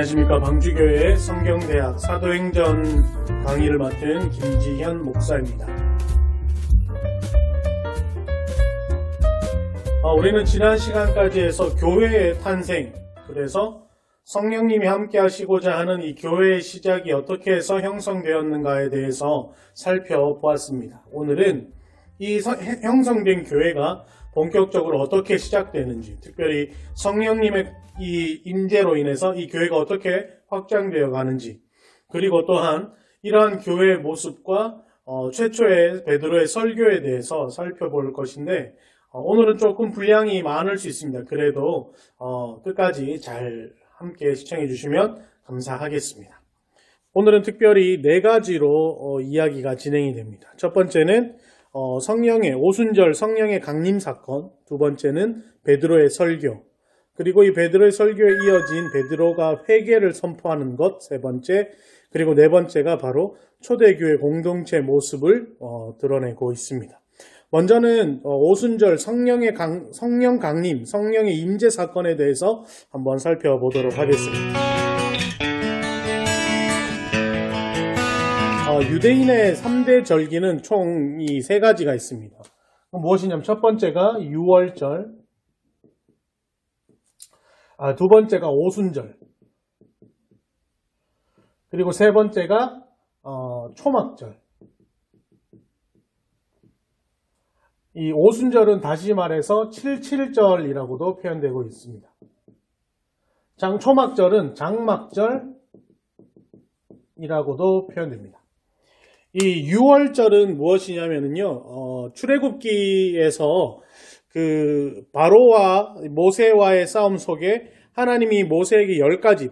안녕하십니까. 방주교회 성경대학 사도행전 강의를 맡은 김지현 목사입니다. 우리는 지난 시간까지 해서 교회의 탄생, 그래서 성령님이 함께 하시고자 하는 이 교회의 시작이 어떻게 해서 형성되었는가에 대해서 살펴보았습니다. 오늘은 이 형성된 교회가 본격적으로 어떻게 시작되는지, 특별히 성령님의 이 임재로 인해서 이 교회가 어떻게 확장되어 가는지, 그리고 또한 이러한 교회의 모습과 최초의 베드로의 설교에 대해서 살펴볼 것인데, 오늘은 조금 분량이 많을 수 있습니다. 그래도 끝까지 잘 함께 시청해 주시면 감사하겠습니다. 오늘은 특별히 4가지로 이야기가 진행이 됩니다. 첫 번째는 성령의 오순절 성령의 강림 사건, 두 번째는 베드로의 설교, 그리고 이 베드로의 설교에 이어진 베드로가 회개를 선포하는 것, 세 번째, 그리고 네 번째가 바로 초대교회 공동체 모습을 드러내고 있습니다. 먼저는 오순절 성령 강림, 성령의 임재 사건에 대해서 한번 살펴보도록 하겠습니다. 유대인의 3대 절기는 총 이 3가지가 있습니다. 무엇이냐면 첫 번째가 유월절, 두 번째가 오순절, 그리고 세 번째가 초막절. 이 오순절은 다시 말해서 77절이라고도 표현되고 있습니다. 초막절은 장막절이라고도 표현됩니다. 이 유월절은 무엇이냐면요, 출애굽기에서 그 바로와 모세와의 싸움 속에 하나님이 모세에게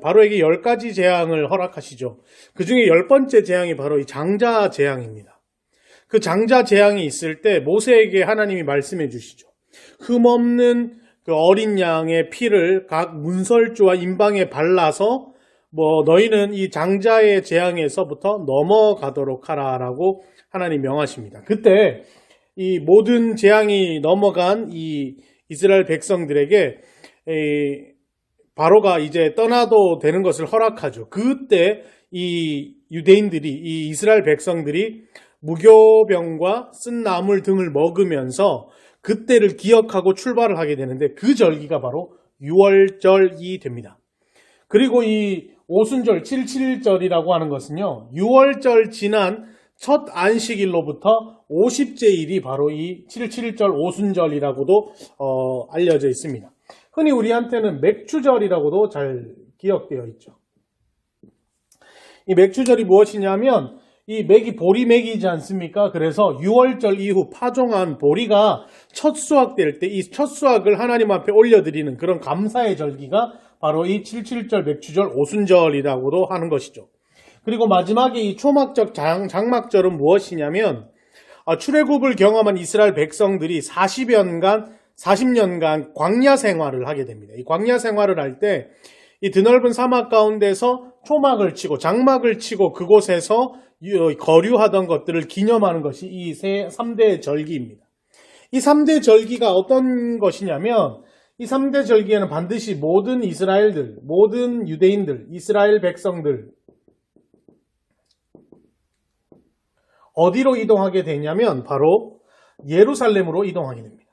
바로에게 10가지 재앙을 허락하시죠. 그 중에 10번째 재앙이 바로 이 장자 재앙입니다. 그 장자 재앙이 있을 때 모세에게 하나님이 말씀해 주시죠. 흠없는 그 어린 양의 피를 각 문설주와 임방에 발라서 너희는 이 장자의 재앙에서부터 넘어가도록 하라라고 하나님 명하십니다. 그때 이 모든 재앙이 넘어간 이 이스라엘 백성들에게 바로가 이제 떠나도 되는 것을 허락하죠. 그때 이 유대인들이, 이 이스라엘 백성들이 무교병과 쓴 나물 등을 먹으면서 그때를 기억하고 출발을 하게 되는데, 그 절기가 바로 유월절이 됩니다. 그리고 이 오순절 77절이라고 하는 것은요, 유월절 지난 첫 안식일로부터 50째 일이 바로 이 77절 오순절이라고도 알려져 있습니다. 흔히 우리한테는 맥추절이라고도 잘 기억되어 있죠. 이 맥추절이 무엇이냐면 이 맥이 보리맥이지 않습니까? 그래서 유월절 이후 파종한 보리가 첫 수확될 때 이 첫 수확을 하나님 앞에 올려드리는 그런 감사의 절기가 바로 이 77절 맥추절 오순절이라고도 하는 것이죠. 그리고 마지막에 이 초막절 장막절은 무엇이냐면 출애굽을 경험한 이스라엘 백성들이 40년간 광야 생활을 하게 됩니다. 이 광야 생활을 할 때 이 드넓은 사막 가운데서 초막을 치고 장막을 치고 그곳에서 거류하던 것들을 기념하는 것이 이 3대 절기입니다. 이 3대 절기가 어떤 것이냐면, 이 3대 절기에는 반드시 모든 이스라엘들, 모든 유대인들, 이스라엘 백성들 어디로 이동하게 되냐면 바로 예루살렘으로 이동하게 됩니다.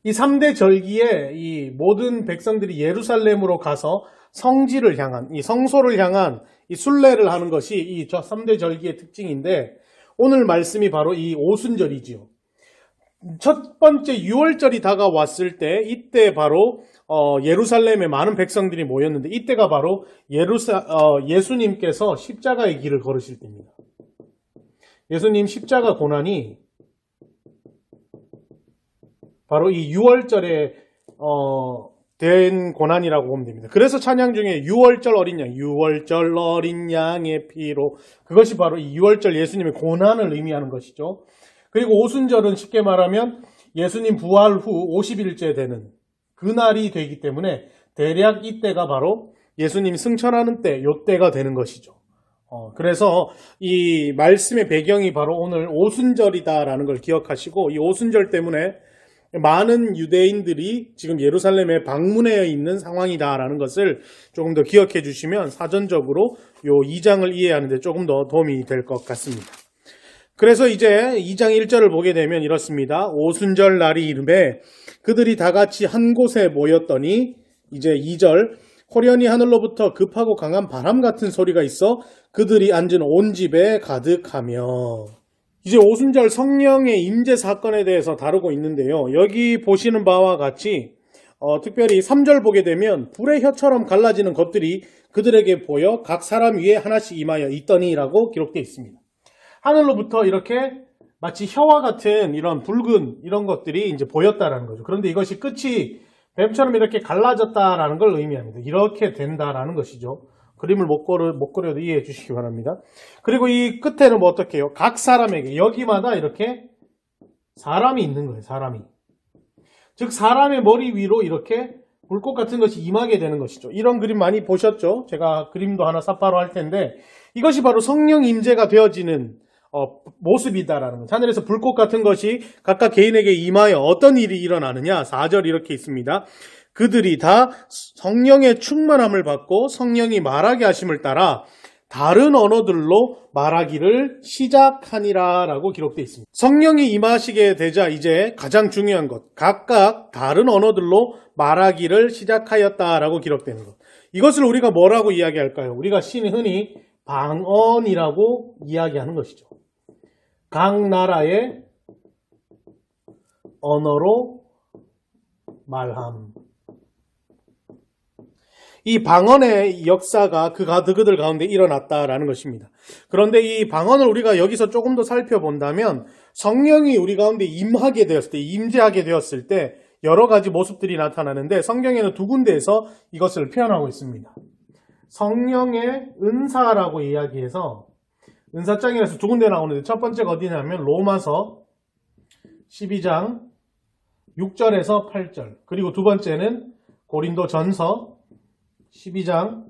이 3대 절기에 이 모든 백성들이 예루살렘으로 가서 성지를 향한, 이 성소를 향한 이 순례를 하는 것이 이 3대 절기의 특징인데, 오늘 말씀이 바로 이 오순절이지요. 첫 번째 유월절이 다가왔을 때 이때 바로 예루살렘에 많은 백성들이 모였는데, 이때가 바로 예수님께서 십자가의 길을 걸으실 때입니다. 예수님 십자가 고난이 바로 이 유월절에 된 고난이라고 보면 됩니다. 그래서 찬양 중에 유월절 어린 양, 유월절 어린 양의 피로, 그것이 바로 이 유월절 예수님의 고난을 의미하는 것이죠. 그리고 오순절은 쉽게 말하면 예수님 부활 후 50일째 되는 그날이 되기 때문에 대략 이때가 바로 예수님 승천하는 때, 요때가 되는 것이죠. 그래서 이 말씀의 배경이 바로 오늘 오순절이다라는 걸 기억하시고, 이 오순절 때문에 많은 유대인들이 지금 예루살렘에 방문해 있는 상황이다라는 것을 조금 더 기억해 주시면 사전적으로 요 2장을 이해하는 데 조금 더 도움이 될 것 같습니다. 그래서 이제 2장 1절을 보게 되면 이렇습니다. 오순절 날이 이르매 그들이 다 같이 한 곳에 모였더니 이제 2절 호련히 하늘로부터 급하고 강한 바람 같은 소리가 있어 그들이 앉은 온 집에 가득하며 이제 오순절 성령의 임재 사건에 대해서 다루고 있는데요. 여기 보시는 바와 같이 특별히 3절 보게 되면 불의 혀처럼 갈라지는 것들이 그들에게 보여 각 사람 위에 하나씩 임하여 있더니라고 기록되어 있습니다. 하늘로부터 이렇게 마치 혀와 같은 이런 붉은 이런 것들이 이제 보였다라는 거죠. 그런데 이것이 끝이 뱀처럼 이렇게 갈라졌다라는 걸 의미합니다. 이렇게 된다라는 것이죠. 그림을 못 그려도 이해해 주시기 바랍니다. 그리고 이 끝에는 뭐 어떻게 해요? 각 사람에게 여기마다 이렇게 사람이 있는 거예요. 사람이. 즉 사람의 머리 위로 이렇게 불꽃 같은 것이 임하게 되는 것이죠. 이런 그림 많이 보셨죠? 제가 그림도 하나 삽바로 할 텐데 이것이 바로 성령 임재가 되어지는 모습이다라는 거예요. 하늘에서 불꽃 같은 것이 각각 개인에게 임하여 어떤 일이 일어나느냐? 4절 이렇게 있습니다. 그들이 다 성령의 충만함을 받고 성령이 말하게 하심을 따라 다른 언어들로 말하기를 시작하니라 라고 기록되어 있습니다. 성령이 임하시게 되자 이제 가장 중요한 것, 각각 다른 언어들로 말하기를 시작하였다라고 기록되는 것. 이것을 우리가 뭐라고 이야기할까요? 우리가 흔히 방언이라고 이야기하는 것이죠. 각 나라의 언어로 말함. 이 방언의 역사가 그들 가운데 일어났다라는 것입니다. 그런데 이 방언을 우리가 여기서 조금 더 살펴본다면 성령이 우리 가운데 임하게 되었을 때, 임재하게 되었을 때 여러 가지 모습들이 나타나는데 성경에는 두 군데에서 이것을 표현하고 있습니다. 성령의 은사라고 이야기해서 은사장이라서 두 군데 나오는데 첫 번째가 어디냐면 로마서 12장 6절에서 8절 그리고 두 번째는 고린도전서 12장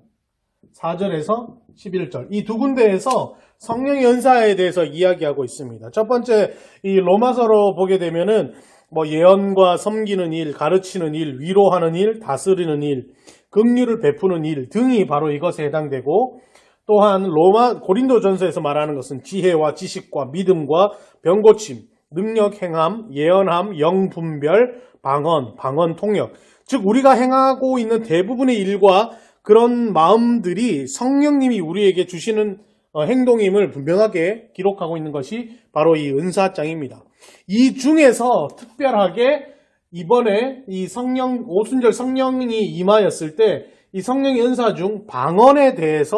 4절에서 11절 이 두 군데에서 성령의 은사에 대해서 이야기하고 있습니다. 첫 번째 이 로마서로 보게 되면은 뭐 예언과 섬기는 일, 가르치는 일, 위로하는 일, 다스리는 일, 긍휼을 베푸는 일 등이 바로 이것에 해당되고 또한 고린도전서에서 말하는 것은 지혜와 지식과 믿음과 병고침, 능력 행함, 예언함, 영분별, 방언 통역 즉 우리가 행하고 있는 대부분의 일과 그런 마음들이 성령님이 우리에게 주시는 행동임을 분명하게 기록하고 있는 것이 바로 이 은사장입니다. 이 중에서 특별하게 이번에 이 오순절 성령이 임하였을 때 이 성령의 은사 중 방언에 대해서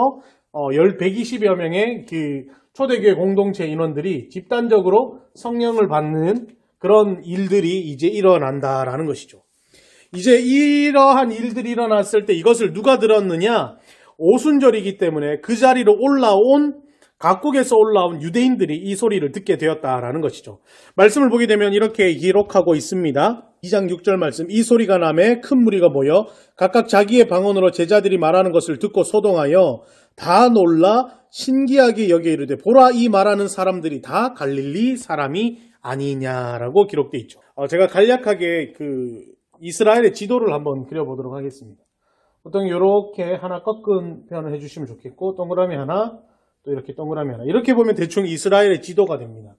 120여 명의 그 초대교회 공동체 인원들이 집단적으로 성령을 받는 그런 일들이 이제 일어난다라는 것이죠. 이제 이러한 일들이 일어났을 때 이것을 누가 들었느냐? 오순절이기 때문에 그 자리로 각국에서 올라온 유대인들이 이 소리를 듣게 되었다라는 것이죠. 말씀을 보게 되면 이렇게 기록하고 있습니다. 2장 6절 말씀. 이 소리가 나매 큰 무리가 모여 각각 자기의 방언으로 제자들이 말하는 것을 듣고 소동하여 다 놀라 신기하게 여겨 이르되 보라 이 말하는 사람들이 다 갈릴리 사람이 아니냐라고 기록되어 있죠. 제가 간략하게 이스라엘의 지도를 한번 그려보도록 하겠습니다. 보통 이렇게 하나 꺾은 표현을 해주시면 좋겠고 동그라미 하나 또 이렇게 동그라미 하나 이렇게 보면 대충 이스라엘의 지도가 됩니다.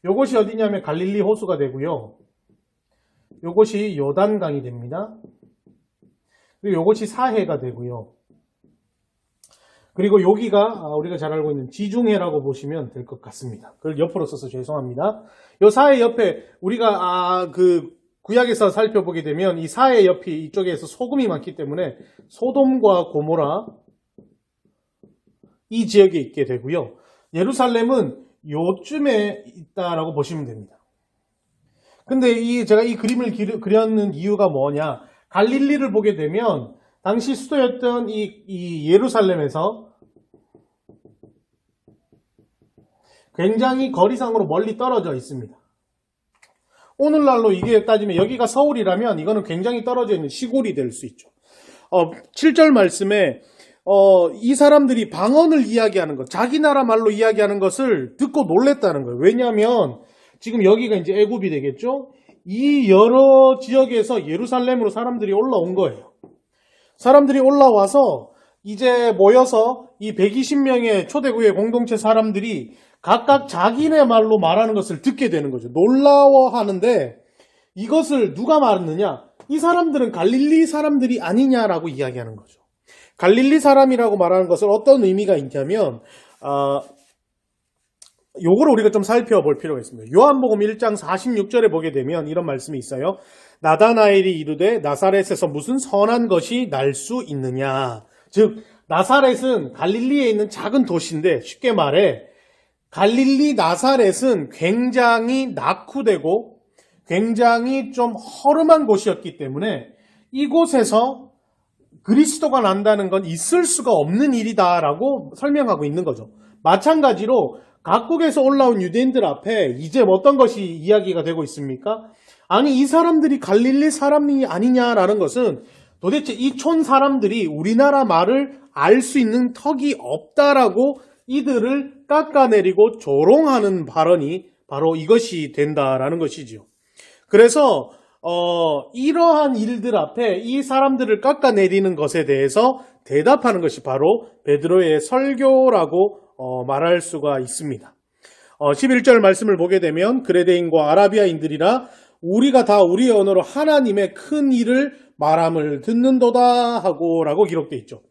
이것이 어디냐면 갈릴리 호수가 되고요. 이것이 요단강이 됩니다. 그리고 이것이 사해가 되고요. 그리고 여기가 우리가 잘 알고 있는 지중해라고 보시면 될 것 같습니다. 그걸 옆으로 써서 죄송합니다. 이 사해 옆에 우리가 구약에서 살펴보게 되면 이 사해 옆이 이쪽에서 소금이 많기 때문에 소돔과 고모라 이 지역에 있게 되고요. 예루살렘은 요쯤에 있다라고 보시면 됩니다. 근데 제가 이 그림을 그렸는 이유가 뭐냐? 갈릴리를 보게 되면 당시 수도였던 이 예루살렘에서 굉장히 거리상으로 멀리 떨어져 있습니다. 오늘날로 이게 따지면 여기가 서울이라면 이거는 굉장히 떨어져 있는 시골이 될 수 있죠. 7절 말씀에 이 사람들이 방언을 이야기하는 것, 자기 나라 말로 이야기하는 것을 듣고 놀랬다는 거예요. 왜냐하면 지금 여기가 이제 애굽이 되겠죠. 이 여러 지역에서 예루살렘으로 사람들이 올라온 거예요. 사람들이 올라와서 이제 모여서 이 120명의 초대교회 공동체 사람들이 각각 자기네 말로 말하는 것을 듣게 되는 거죠. 놀라워하는데 이것을 누가 말했느냐? 이 사람들은 갈릴리 사람들이 아니냐라고 이야기하는 거죠. 갈릴리 사람이라고 말하는 것은 어떤 의미가 있냐면 요거를 우리가 좀 살펴볼 필요가 있습니다. 요한복음 1장 46절에 보게 되면 이런 말씀이 있어요. 나다나엘이 이르되 나사렛에서 무슨 선한 것이 날 수 있느냐. 즉 나사렛은 갈릴리에 있는 작은 도시인데 쉽게 말해 갈릴리 나사렛은 굉장히 낙후되고 굉장히 좀 허름한 곳이었기 때문에 이곳에서 그리스도가 난다는 건 있을 수가 없는 일이다라고 설명하고 있는 거죠. 마찬가지로 각국에서 올라온 유대인들 앞에 이제 어떤 것이 이야기가 되고 있습니까? 아니 이 사람들이 갈릴리 사람이 아니냐라는 것은 도대체 이 촌 사람들이 우리나라 말을 알 수 있는 턱이 없다라고 이들을 깎아내리고 조롱하는 발언이 바로 이것이 된다라는 것이지요. 그래서 이러한 일들 앞에 이 사람들을 깎아내리는 것에 대해서 대답하는 것이 바로 베드로의 설교라고 말할 수가 있습니다. 11절 말씀을 보게 되면 그레데인과 아라비아인들이라 우리가 다 우리의 언어로 하나님의 큰 일을 말함을 듣는도다 하고 라고 기록되어 있죠.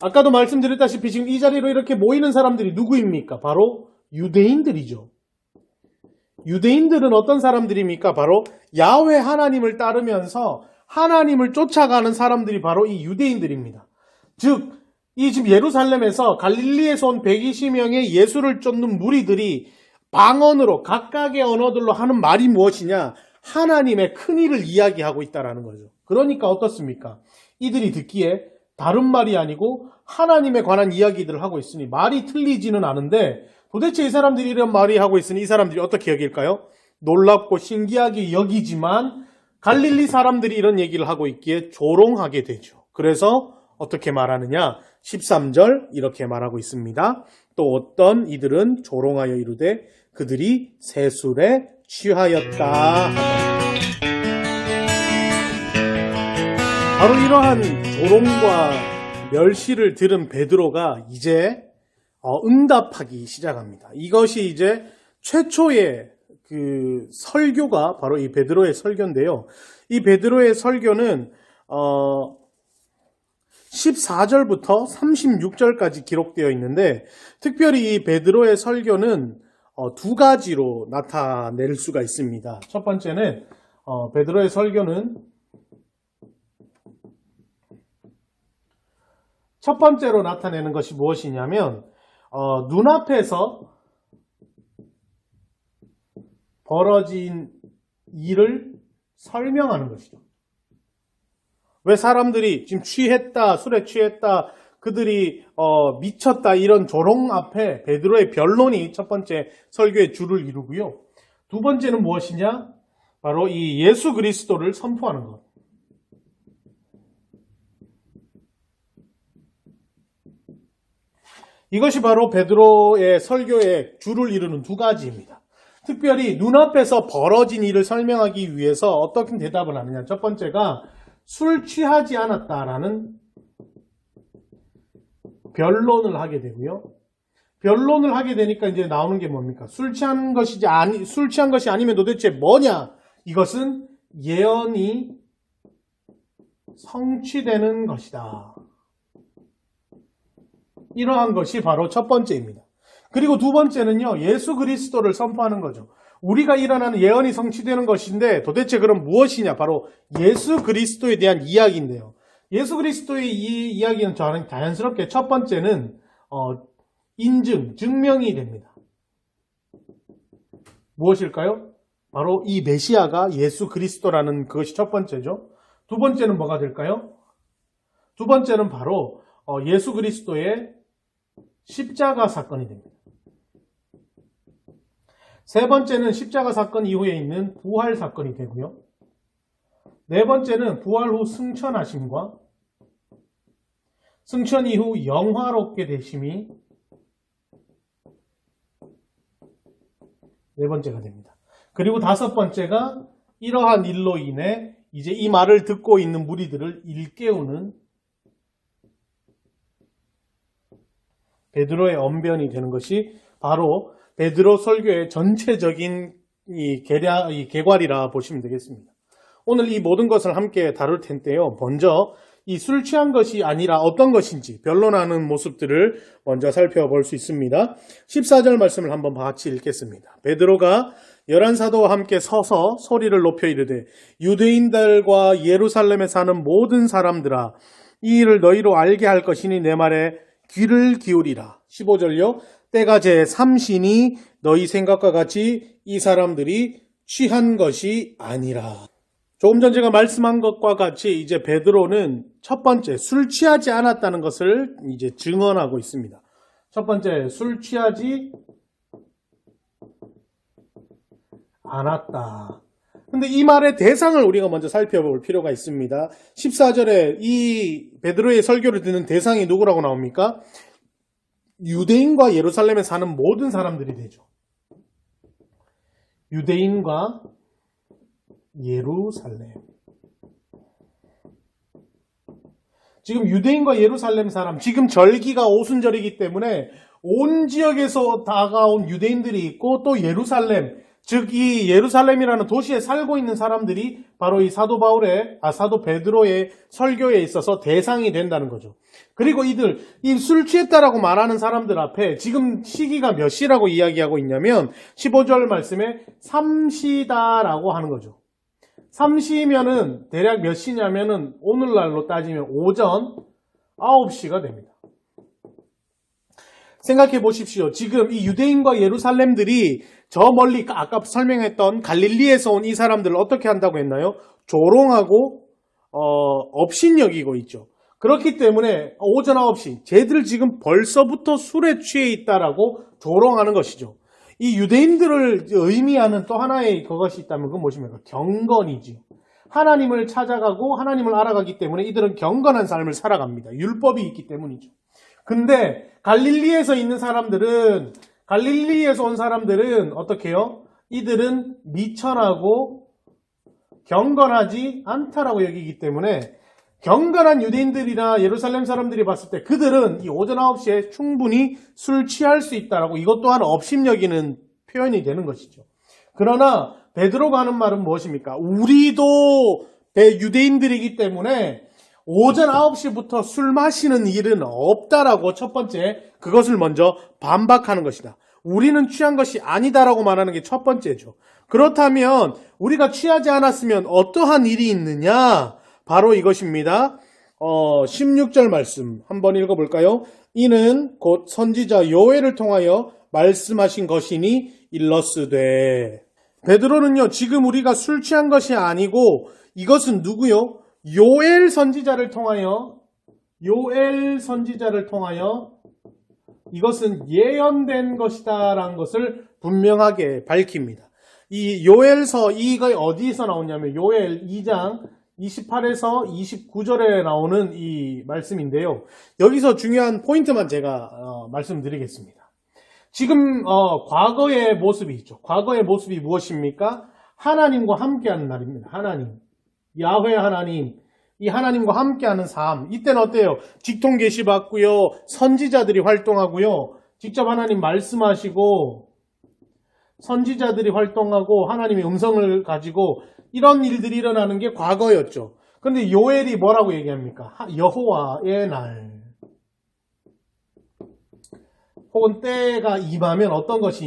아까도 말씀드렸다시피 지금 이 자리로 이렇게 모이는 사람들이 누구입니까? 바로 유대인들이죠. 유대인들은 어떤 사람들입니까? 바로 야훼 하나님을 따르면서 하나님을 쫓아가는 사람들이 바로 이 유대인들입니다. 즉, 이 지금 예루살렘에서 갈릴리에서 온 120명의 예수를 쫓는 무리들이 방언으로 각각의 언어들로 하는 말이 무엇이냐? 하나님의 큰 일을 이야기하고 있다는 거죠. 그러니까 어떻습니까? 이들이 듣기에 다른 말이 아니고 하나님에 관한 이야기들을 하고 있으니 말이 틀리지는 않은데 도대체 이 사람들이 이런 말이 하고 있으니 이 사람들이 어떻게 여길까요? 놀랍고 신기하게 여기지만 갈릴리 사람들이 이런 얘기를 하고 있기에 조롱하게 되죠. 그래서 어떻게 말하느냐? 13절 이렇게 말하고 있습니다. 또 어떤 이들은 조롱하여 이르되 그들이 세술에 취하였다. 바로 이러한 조롱과 멸시를 들은 베드로가 이제 응답하기 시작합니다. 이것이 이제 최초의 그 설교가 바로 이 베드로의 설교인데요. 이 베드로의 설교는 14절부터 36절까지 기록되어 있는데 특별히 이 베드로의 설교는 두 가지로 나타낼 수가 있습니다. 첫 번째는 베드로의 설교는 첫 번째로 나타내는 것이 무엇이냐면 눈앞에서 벌어진 일을 설명하는 것이죠. 왜 사람들이 지금 취했다, 술에 취했다, 그들이 미쳤다 이런 조롱 앞에 베드로의 변론이 첫 번째 설교의 주를 이루고요. 두 번째는 무엇이냐? 바로 이 예수 그리스도를 선포하는 것. 이것이 바로 베드로의 설교의 주를 이루는 두 가지입니다. 특별히 눈앞에서 벌어진 일을 설명하기 위해서 어떻게 대답을 하느냐. 첫 번째가 술 취하지 않았다라는 변론을 하게 되고요. 변론을 하게 되니까 이제 나오는 게 뭡니까? 술 취한 것이 아니면 도대체 뭐냐? 이것은 예언이 성취되는 것이다. 이러한 것이 바로 첫 번째입니다. 그리고 두 번째는요, 예수 그리스도를 선포하는 거죠. 우리가 일어나는 예언이 성취되는 것인데 도대체 그럼 무엇이냐? 바로 예수 그리스도에 대한 이야기인데요. 예수 그리스도의 이 이야기는 저는 자연스럽게 첫 번째는 증명이 됩니다. 무엇일까요? 바로 이 메시아가 예수 그리스도라는 그것이 첫 번째죠. 두 번째는 뭐가 될까요? 두 번째는 바로 예수 그리스도의 십자가 사건이 됩니다. 세 번째는 십자가 사건 이후에 있는 부활 사건이 되고요. 네 번째는 부활 후 승천하심과 승천 이후 영화롭게 되심이 네 번째가 됩니다. 그리고 다섯 번째가 이러한 일로 인해 이제 이 말을 듣고 있는 무리들을 일깨우는 베드로의 언변이 되는 것이 바로 베드로 설교의 전체적인 이 계괄이라 보시면 되겠습니다. 오늘 이 모든 것을 함께 다룰 텐데요. 먼저 이 술 취한 것이 아니라 어떤 것인지 변론하는 모습들을 먼저 살펴볼 수 있습니다. 14절 말씀을 한번 같이 읽겠습니다. 베드로가 11사도와 함께 서서 소리를 높여 이르되 유대인들과 예루살렘에 사는 모든 사람들아 이 일을 너희로 알게 할 것이니 내 말에 귀를 기울이라. 15절요. 때가 제 삼신이 너희 생각과 같이 이 사람들이 취한 것이 아니라. 조금 전 제가 말씀한 것과 같이 이제 베드로는 첫 번째 술 취하지 않았다는 것을 이제 증언하고 있습니다. 첫 번째 술 취하지 않았다. 근데 이 말의 대상을 우리가 먼저 살펴볼 필요가 있습니다. 14절에 이 베드로의 설교를 듣는 대상이 누구라고 나옵니까? 유대인과 예루살렘에 사는 모든 사람들이 되죠. 유대인과 예루살렘. 지금 유대인과 예루살렘 사람, 지금 절기가 오순절이기 때문에 온 지역에서 다가온 유대인들이 있고 또 예루살렘, 즉 이 예루살렘이라는 도시에 살고 있는 사람들이 바로 이 사도 베드로의 설교에 있어서 대상이 된다는 거죠. 그리고 이들, 이 술 취했다라고 말하는 사람들 앞에 지금 시기가 몇 시라고 이야기하고 있냐면 15절 말씀에 3시다라고 하는 거죠. 3시면은 대략 몇 시냐면은 오늘날로 따지면 오전 9시가 됩니다. 생각해 보십시오. 지금 이 유대인과 예루살렘들이 저 멀리 아까 설명했던 갈릴리에서 온 이 사람들을 어떻게 한다고 했나요? 조롱하고 업신여기고 있죠. 그렇기 때문에 오전 9시 쟤들 지금 벌써부터 술에 취해 있다라고 조롱하는 것이죠. 이 유대인들을 의미하는 또 하나의 그것이 있다면 그건 무엇입니까? 경건이지. 하나님을 찾아가고 하나님을 알아가기 때문에 이들은 경건한 삶을 살아갑니다. 율법이 있기 때문이죠. 근데 갈릴리에서 온 사람들은 어떻게 해요? 이들은 미천하고 경건하지 않다라고 여기기 때문에 경건한 유대인들이나 예루살렘 사람들이 봤을 때 그들은 이 오전 9시에 충분히 술 취할 수 있다라고 이것 또한 업신여기는 표현이 되는 것이죠. 그러나 베드로가 하는 말은 무엇입니까? 우리도 유대인들이기 때문에 오전 9시부터 술 마시는 일은 없다라고 첫 번째 그것을 먼저 반박하는 것이다. 우리는 취한 것이 아니다라고 말하는 게 첫 번째죠. 그렇다면 우리가 취하지 않았으면 어떠한 일이 있느냐? 바로 이것입니다. 16절 말씀 한번 읽어볼까요? 이는 곧 선지자 요엘을 통하여 말씀하신 것이니 일러스되. 베드로는요, 지금 우리가 술 취한 것이 아니고 이것은 누구요? 요엘 선지자를 통하여 이것은 예언된 것이다라는 것을 분명하게 밝힙니다. 이 요엘서 이거 어디에서 나오냐면 요엘 2장 28에서 29절에 나오는 이 말씀인데요. 여기서 중요한 포인트만 제가 말씀드리겠습니다. 지금 과거의 모습이 있죠. 과거의 모습이 무엇입니까? 하나님과 함께하는 날입니다. 야훼 하나님, 이 하나님과 함께하는 삶. 이때는 어때요? 직통 계시 받고요, 선지자들이 활동하고요, 직접 하나님 말씀하시고 선지자들이 활동하고 하나님의 음성을 가지고 이런 일들이 일어나는 게 과거였죠. 그런데 요엘이 뭐라고 얘기합니까? 여호와의 날. 혹은 때가 임하면 어떤 것이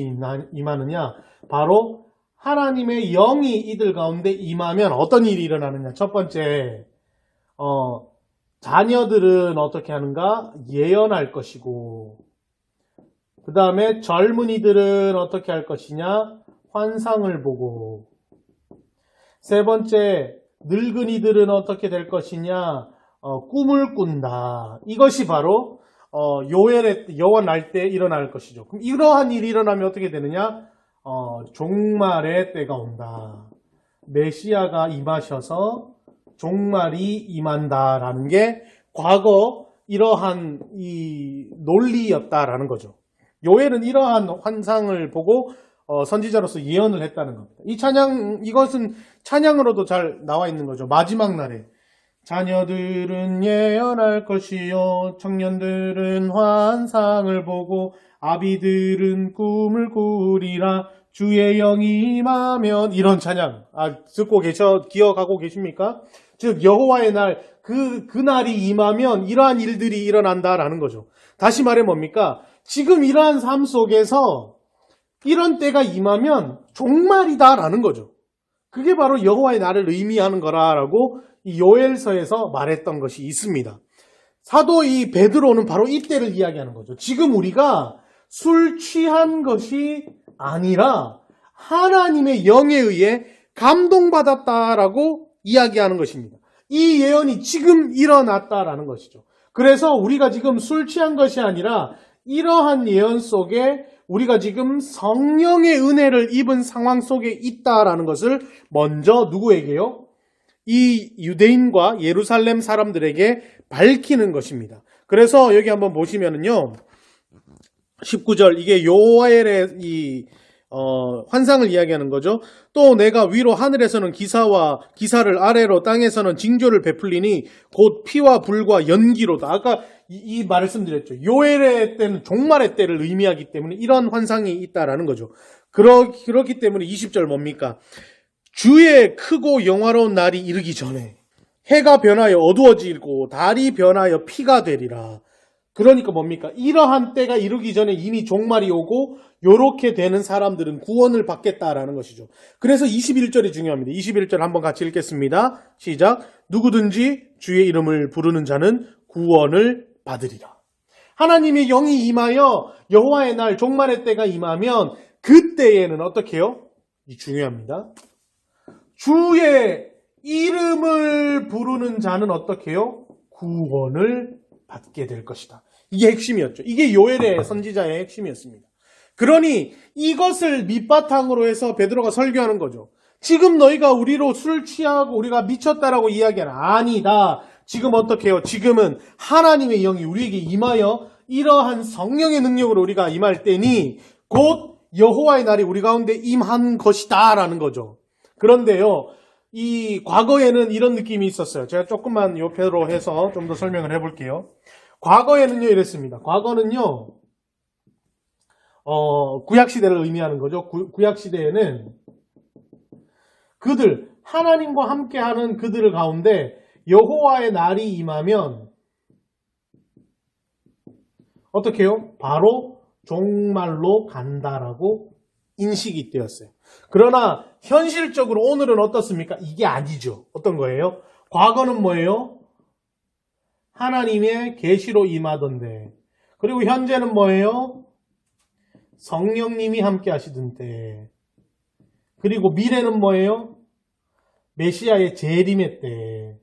임하느냐? 바로 하나님의 영이 이들 가운데 임하면 어떤 일이 일어나느냐? 첫 번째, 자녀들은 어떻게 하는가? 예언할 것이고, 그 다음에 젊은이들은 어떻게 할 것이냐? 환상을 보고, 세 번째, 늙은이들은 어떻게 될 것이냐? 꿈을 꾼다. 이것이 바로 요엘의 여호와 날 때 일어날 것이죠. 그럼 이러한 일이 일어나면 어떻게 되느냐? 종말의 때가 온다. 메시아가 임하셔서 종말이 임한다라는 게 과거 이러한 이 논리였다라는 거죠. 요엘은 이러한 환상을 보고 선지자로서 예언을 했다는 겁니다. 이것은 찬양으로도 잘 나와 있는 거죠. 마지막 날에 자녀들은 예언할 것이요 청년들은 환상을 보고 아비들은 꿈을 꾸리라 주의 영이 임하면, 이런 찬양 듣고 기억하고 계십니까? 즉 여호와의 날, 그 날이 임하면 이러한 일들이 일어난다라는 거죠. 다시 말해 뭡니까? 지금 이러한 삶 속에서 이런 때가 임하면 종말이다라는 거죠. 그게 바로 여호와의 날을 의미하는 거라라고 이 요엘서에서 말했던 것이 있습니다. 사도 이 베드로는 바로 이때를 이야기하는 거죠. 지금 우리가 술 취한 것이 아니라 하나님의 영에 의해 감동받았다라고 이야기하는 것입니다. 이 예언이 지금 일어났다라는 것이죠. 그래서 우리가 지금 술 취한 것이 아니라 이러한 예언 속에 우리가 지금 성령의 은혜를 입은 상황 속에 있다라는 것을 먼저 누구에게요? 이 유대인과 예루살렘 사람들에게 밝히는 것입니다. 그래서 여기 한번 보시면은요, 19절, 이게 요엘의 환상을 이야기하는 거죠. 또 내가 위로 하늘에서는 기사를 아래로 땅에서는 징조를 베풀리니 곧 피와 불과 연기로다. 아까 이 말씀드렸죠. 요엘의 때는 종말의 때를 의미하기 때문에 이런 환상이 있다라는 거죠. 그렇기 때문에 20절 뭡니까? 주의 크고 영화로운 날이 이르기 전에 해가 변하여 어두워지고 달이 변하여 피가 되리라. 그러니까 뭡니까? 이러한 때가 이르기 전에 이미 종말이 오고 요렇게 되는 사람들은 구원을 받겠다라는 것이죠. 그래서 21절이 중요합니다. 21절 한번 같이 읽겠습니다. 시작. 누구든지 주의 이름을 부르는 자는 구원을 받으리라. 하나님의 영이 임하여 여호와의 날 종말의 때가 임하면 그때에는 어떻게 해요? 이 중요합니다. 주의 이름을 부르는 자는 어떻게 해요? 구원을 받게 될 것이다. 이게 핵심이었죠. 이게 요엘의 선지자의 핵심이었습니다. 그러니 이것을 밑바탕으로 해서 베드로가 설교하는 거죠. 지금 너희가 우리로 술 취하고 우리가 미쳤다라고 이야기하는, 아니다. 지금 어떻게 해요? 지금은 하나님의 영이 우리에게 임하여 이러한 성령의 능력으로 우리가 임할 때니 곧 여호와의 날이 우리 가운데 임한 것이다 라는 거죠. 그런데요, 이 과거에는 이런 느낌이 있었어요. 제가 조금만 옆으로 해서 좀 더 설명을 해볼게요. 과거에는요 이랬습니다. 과거는요 구약시대를 의미하는 거죠. 구약시대에는 그들, 하나님과 함께하는 그들 가운데 여호와의 날이 임하면 어떻게 해요? 바로 종말로 간다라고 인식이 되었어요. 그러나 현실적으로 오늘은 어떻습니까? 이게 아니죠. 어떤 거예요? 과거는 뭐예요? 하나님의 계시로 임하던데. 그리고 현재는 뭐예요? 성령님이 함께 하시던 때. 그리고 미래는 뭐예요? 메시아의 재림의 때.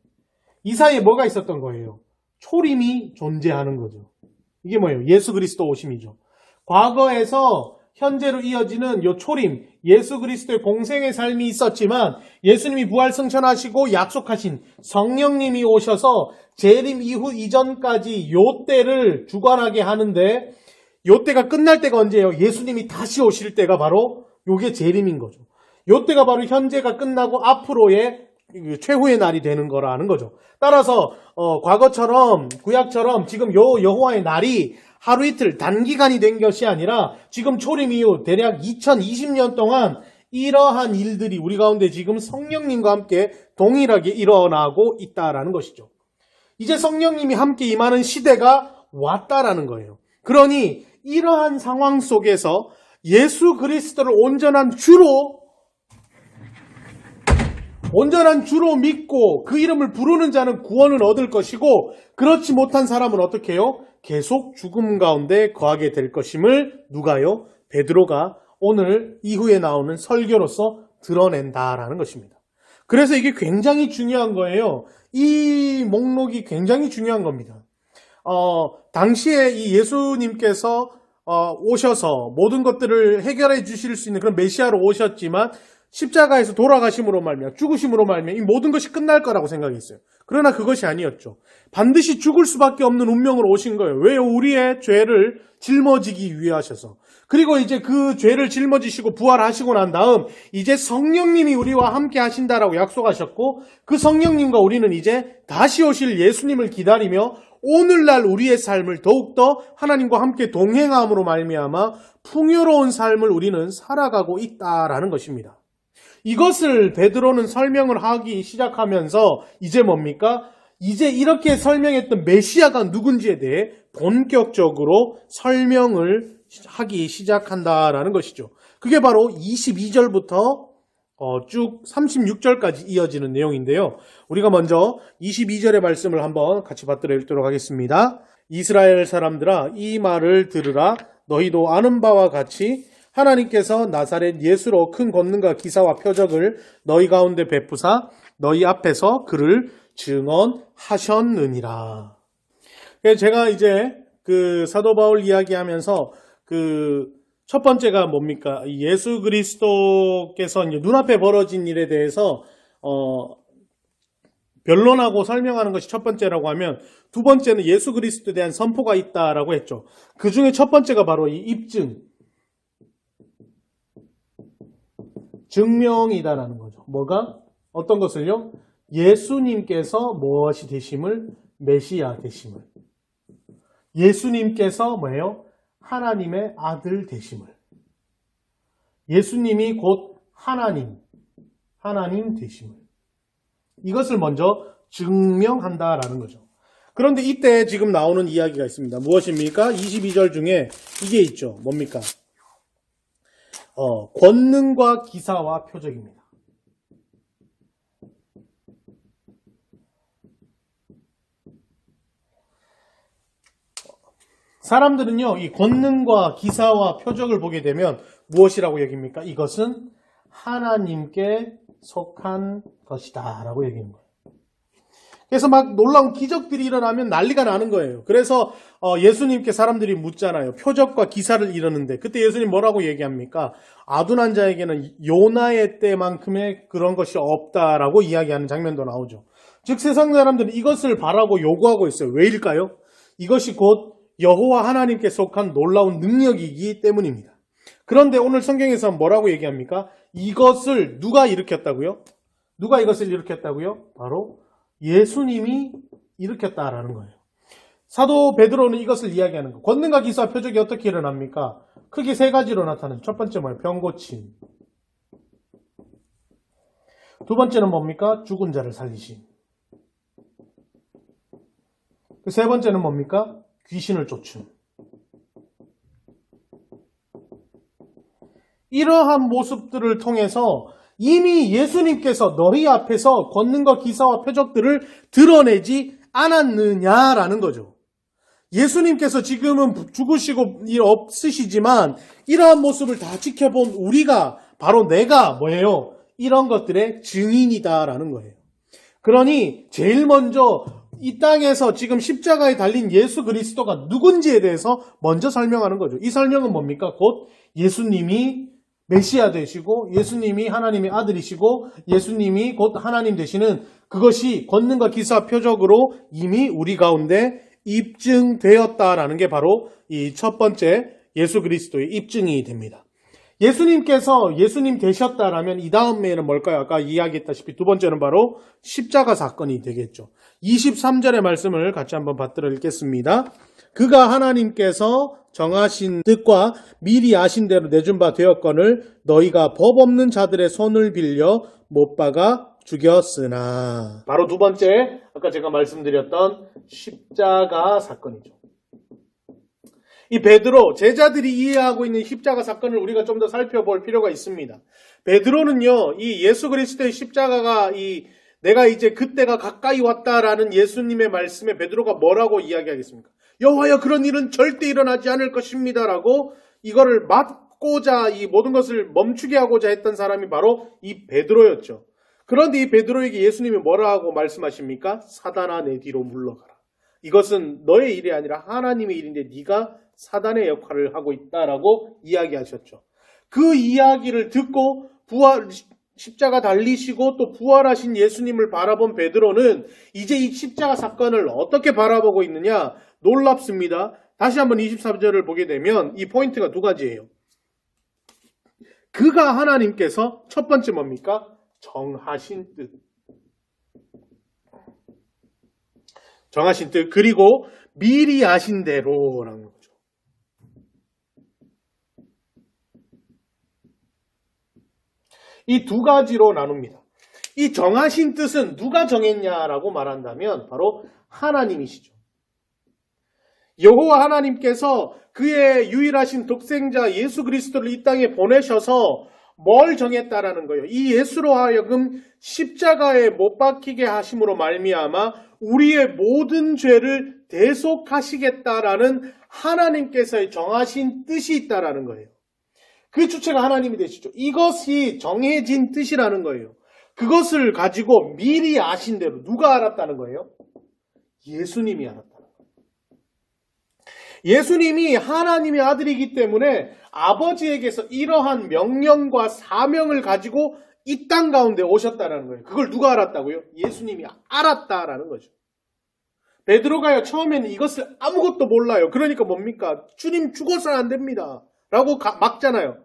이 사이에 뭐가 있었던 거예요? 초림이 존재하는 거죠. 이게 뭐예요? 예수 그리스도 오심이죠. 과거에서 현재로 이어지는 요 초림, 예수 그리스도의 공생의 삶이 있었지만 예수님이 부활 승천하시고 약속하신 성령님이 오셔서 재림 이후 이전까지 요 때를 주관하게 하는데, 요 때가 끝날 때가 언제예요? 예수님이 다시 오실 때가 바로 요게 재림인 거죠. 요 때가 바로 현재가 끝나고 앞으로의 최후의 날이 되는 거라는 거죠. 따라서 과거처럼 구약처럼 지금 요 여호와의 날이 하루 이틀 단기간이 된 것이 아니라 지금 초림 이후 대략 2020년 동안 이러한 일들이 우리 가운데 지금 성령님과 함께 동일하게 일어나고 있다라는 것이죠. 이제 성령님이 함께 임하는 시대가 왔다라는 거예요. 그러니 이러한 상황 속에서 예수 그리스도를 온전한 주로 믿고 그 이름을 부르는 자는 구원을 얻을 것이고, 그렇지 못한 사람은 어떻게 해요? 계속 죽음 가운데 거하게 될 것임을 누가요? 베드로가 오늘 이후에 나오는 설교로서 드러낸다라는 것입니다. 그래서 이게 굉장히 중요한 거예요. 이 목록이 굉장히 중요한 겁니다. 당시에 이 예수님께서 오셔서 모든 것들을 해결해 주실 수 있는 그런 메시아로 오셨지만 십자가에서 돌아가심으로 말미암아 죽으심으로 말미암아 이 모든 것이 끝날 거라고 생각했어요. 그러나 그것이 아니었죠. 반드시 죽을 수밖에 없는 운명으로 오신 거예요. 왜요? 우리의 죄를 짊어지기 위해 하셔서. 그리고 이제 그 죄를 짊어지시고 부활하시고 난 다음 이제 성령님이 우리와 함께 하신다라고 약속하셨고 그 성령님과 우리는 이제 다시 오실 예수님을 기다리며 오늘날 우리의 삶을 더욱더 하나님과 함께 동행함으로 말미암아 풍요로운 삶을 우리는 살아가고 있다라는 것입니다. 이것을 베드로는 설명을 하기 시작하면서 이제 뭡니까? 이제 이렇게 설명했던 메시아가 누군지에 대해 본격적으로 설명을 하기 시작한다라는 것이죠. 그게 바로 22절부터 쭉 36절까지 이어지는 내용인데요. 우리가 먼저 22절의 말씀을 한번 같이 받들어 읽도록 하겠습니다. 이스라엘 사람들아 이 말을 들으라. 너희도 아는 바와 같이 하나님께서 나사렛 예수로 큰 권능과 기사와 표적을 너희 가운데 베푸사 너희 앞에서 그를 증언하셨느니라. 제가 이제 그 사도 바울 이야기하면서 그 첫 번째가 뭡니까? 예수 그리스도께서 이제 눈앞에 벌어진 일에 대해서 변론하고 설명하는 것이 첫 번째라고 하면 두 번째는 예수 그리스도에 대한 선포가 있다라고 했죠. 그 중에 첫 번째가 바로 이 입증, 증명이다라는 거죠. 뭐가? 어떤 것을요? 예수님께서 무엇이 되심을? 메시아 되심을. 예수님께서 뭐예요? 하나님의 아들 되심을. 예수님이 곧 하나님 되심을. 이것을 먼저 증명한다라는 거죠. 그런데 이때 지금 나오는 이야기가 있습니다. 무엇입니까? 22절 중에 이게 있죠. 뭡니까? 권능과 기사와 표적입니다. 사람들은요, 이 권능과 기사와 표적을 보게 되면 무엇이라고 여깁니까? 이것은 하나님께 속한 것이다 라고 여기는 거예요. 그래서 막 놀라운 기적들이 일어나면 난리가 나는 거예요. 그래서 예수님께 사람들이 묻잖아요. 표적과 기사를 이루는데 그때 예수님 뭐라고 얘기합니까? 아둔한 자에게는 요나의 때만큼의 그런 것이 없다라고 이야기하는 장면도 나오죠. 즉 세상 사람들은 이것을 바라고 요구하고 있어요. 왜일까요? 이것이 곧 여호와 하나님께 속한 놀라운 능력이기 때문입니다. 그런데 오늘 성경에서 뭐라고 얘기합니까? 이것을 누가 일으켰다고요? 누가 이것을 일으켰다고요? 바로 예수님이 일으켰다라는 거예요. 사도 베드로는 이것을 이야기하는 거예요. 권능과 기사와 표적이 어떻게 일어납니까? 크게 세 가지로 나타나는. 첫 번째 뭐예요? 병 고침. 두 번째는 뭡니까? 죽은 자를 살리심. 세 번째는 뭡니까? 귀신을 쫓음. 이러한 모습들을 통해서 이미 예수님께서 너희 앞에서 권능과 기사와 표적들을 드러내지 않았느냐라는 거죠. 예수님께서 지금은 죽으시고 일 없으시지만 이러한 모습을 다 지켜본 우리가 바로 내가 뭐예요? 이런 것들의 증인이다라는 거예요. 그러니 제일 먼저 이 땅에서 지금 십자가에 달린 예수 그리스도가 누군지에 대해서 먼저 설명하는 거죠. 이 설명은 뭡니까? 곧 예수님이 메시아 되시고 예수님이 하나님의 아들이시고 예수님이 곧 하나님 되시는 그것이 권능과 기사 표적으로 이미 우리 가운데 입증되었다라는 게 바로 이 첫 번째 예수 그리스도의 입증이 됩니다. 예수님께서 예수님 되셨다라면 이 다음에는 뭘까요? 아까 이야기했다시피 두 번째는 바로 십자가 사건이 되겠죠. 23절의 말씀을 같이 한번 받들어 읽겠습니다. 그가 하나님께서 정하신 뜻과 미리 아신 대로 내준 바 되었거늘 너희가 법 없는 자들의 손을 빌려 못 박아 죽였으나. 바로 두 번째 아까 제가 말씀드렸던 십자가 사건이죠. 이 베드로 제자들이 이해하고 있는 십자가 사건을 우리가 좀 더 살펴볼 필요가 있습니다. 베드로는요 이 예수 그리스도의 십자가가 내가 이제 그때가 가까이 왔다라는 예수님의 말씀에 베드로가 뭐라고 이야기하겠습니까? 여호와여 그런 일은 절대 일어나지 않을 것입니다라고 이거를 막고자 이 모든 것을 멈추게 하고자 했던 사람이 바로 이 베드로였죠. 그런데 이 베드로에게 예수님이 뭐라고 말씀하십니까? 사단아 내 뒤로 물러가라. 이것은 너의 일이 아니라 하나님의 일인데 네가 사단의 역할을 하고 있다라고 이야기하셨죠. 그 이야기를 듣고 십자가 달리시고 또 부활하신 예수님을 바라본 베드로는 이제 이 십자가 사건을 어떻게 바라보고 있느냐? 놀랍습니다. 다시 한번 23절을 보게 되면 이 포인트가 두 가지예요. 그가 하나님께서 첫 번째 뭡니까? 정하신 뜻. 정하신 뜻. 그리고 미리 아신 대로라는 거죠. 이 두 가지로 나눕니다. 이 정하신 뜻은 누가 정했냐라고 말한다면 바로 하나님이시죠. 여호와 하나님께서 그의 유일하신 독생자 예수 그리스도를 이 땅에 보내셔서 뭘 정했다라는 거예요. 이 예수로 하여금 십자가에 못 박히게 하심으로 말미암아 우리의 모든 죄를 대속하시겠다라는 하나님께서의 정하신 뜻이 있다라는 거예요. 그 주체가 하나님이 되시죠. 이것이 정해진 뜻이라는 거예요. 그것을 가지고 미리 아신 대로 누가 알았다는 거예요? 예수님이 알았다는 거예요. 예수님이 하나님의 아들이기 때문에 아버지에게서 이러한 명령과 사명을 가지고 이 땅 가운데 오셨다는 거예요. 그걸 누가 알았다고요? 예수님이 알았다라는 거죠. 베드로가요, 처음에는 이것을 아무것도 몰라요. 그러니까 뭡니까? 주님 죽어서는 안 됩니다. 라고 막잖아요.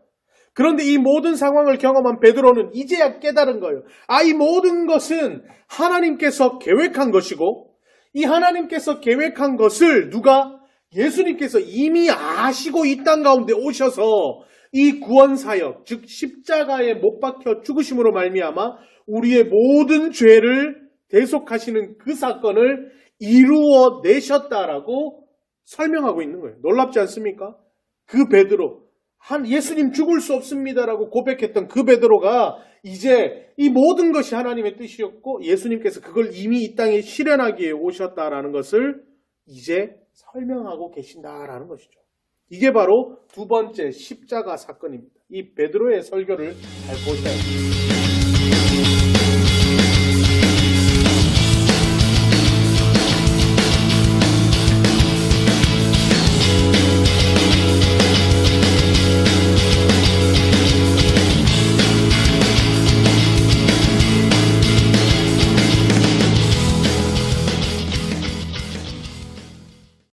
그런데 이 모든 상황을 경험한 베드로는 이제야 깨달은 거예요. 이 모든 것은 하나님께서 계획한 것이고, 이 하나님께서 계획한 것을 누가? 예수님께서 이미 아시고 이 땅 가운데 오셔서 이 구원사역, 즉 십자가에 못 박혀 죽으심으로 말미암아 우리의 모든 죄를 대속하시는 그 사건을 이루어 내셨다라고 설명하고 있는 거예요. 놀랍지 않습니까? 그 베드로, 예수님 죽을 수 없습니다라고 고백했던 그 베드로가 이제 이 모든 것이 하나님의 뜻이었고 예수님께서 그걸 이미 이 땅에 실현하기 위해 오셨다라는 것을 이제 설명하고 계신다라는 것이죠. 이게 바로 두 번째 십자가 사건입니다. 이 베드로의 설교를 잘 보셔야 됩니다.